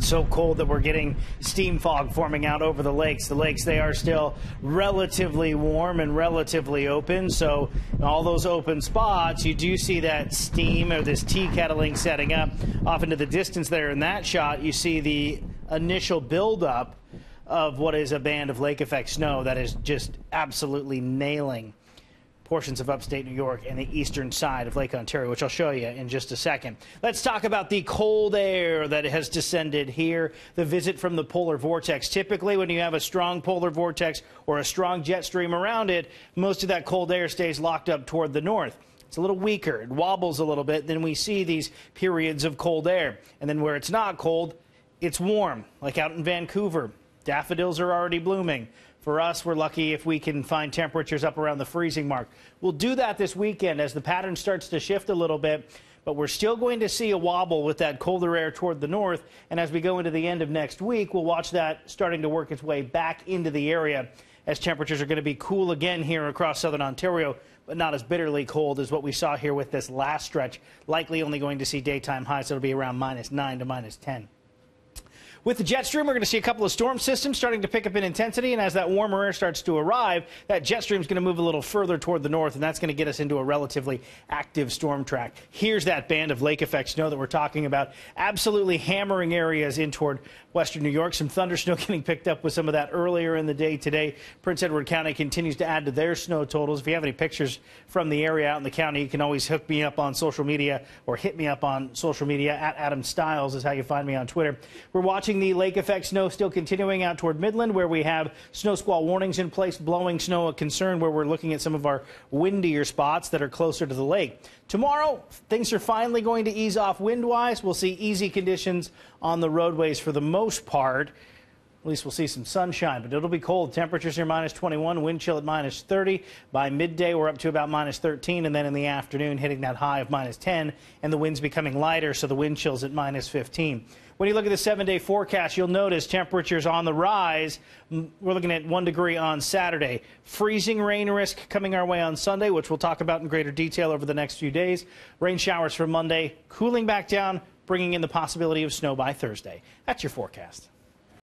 It's so cold that we're getting steam fog forming out over the lakes. The lakes, they are still relatively warm and relatively open. So in all those open spots, you do see that steam or this tea kettling setting up off into the distance there. In that shot, you see the initial buildup of what is a band of lake effect snow that is just absolutely nailing portions of upstate New York and the eastern side of Lake Ontario, which I'll show you in just a second. Let's talk about the cold air that has descended here, the visit from the polar vortex. Typically, when you have a strong polar vortex or a strong jet stream around it, most of that cold air stays locked up toward the north. It's a little weaker. It wobbles a little bit. Then we see these periods of cold air. And then where it's not cold, it's warm, like out in Vancouver. Daffodils are already blooming. For us, we're lucky if we can find temperatures up around the freezing mark. We'll do that this weekend as the pattern starts to shift a little bit, but we're still going to see a wobble with that colder air toward the north. And as we go into the end of next week, we'll watch that starting to work its way back into the area as temperatures are going to be cool again here across southern Ontario, but not as bitterly cold as what we saw here with this last stretch. Likely only going to see daytime highs that'll be around -9 to -10. With the jet stream, we're going to see a couple of storm systems starting to pick up in intensity, and as that warmer air starts to arrive, that jet stream is going to move a little further toward the north, and that's going to get us into a relatively active storm track. Here's that band of lake effect snow that we're talking about, absolutely hammering areas in toward western New York. Some thunder snow getting picked up with some of that earlier in the day today. Prince Edward County continues to add to their snow totals. If you have any pictures from the area out in the county, you can always hook me up on social media or hit me up on social media. At Adam Stiles is how you find me on Twitter. We're watching the lake effect snow still continuing out toward Midland, where we have snow squall warnings in place. Blowing snow a concern, where we're looking at some of our windier spots that are closer to the lake. Tomorrow, things are finally going to ease off wind-wise. We'll see easy conditions on the roadways for the most part. At least we'll see some sunshine, but it'll be cold. Temperatures here -21, wind chill at -30. By midday, we're up to about -13, and then in the afternoon, hitting that high of -10, and the winds becoming lighter, so the wind chill's at -15. When you look at the 7-day forecast, you'll notice temperatures on the rise. We're looking at 1 degree on Saturday. Freezing rain risk coming our way on Sunday, which we'll talk about in greater detail over the next few days. Rain showers for Monday, cooling back down, bringing in the possibility of snow by Thursday. That's your forecast.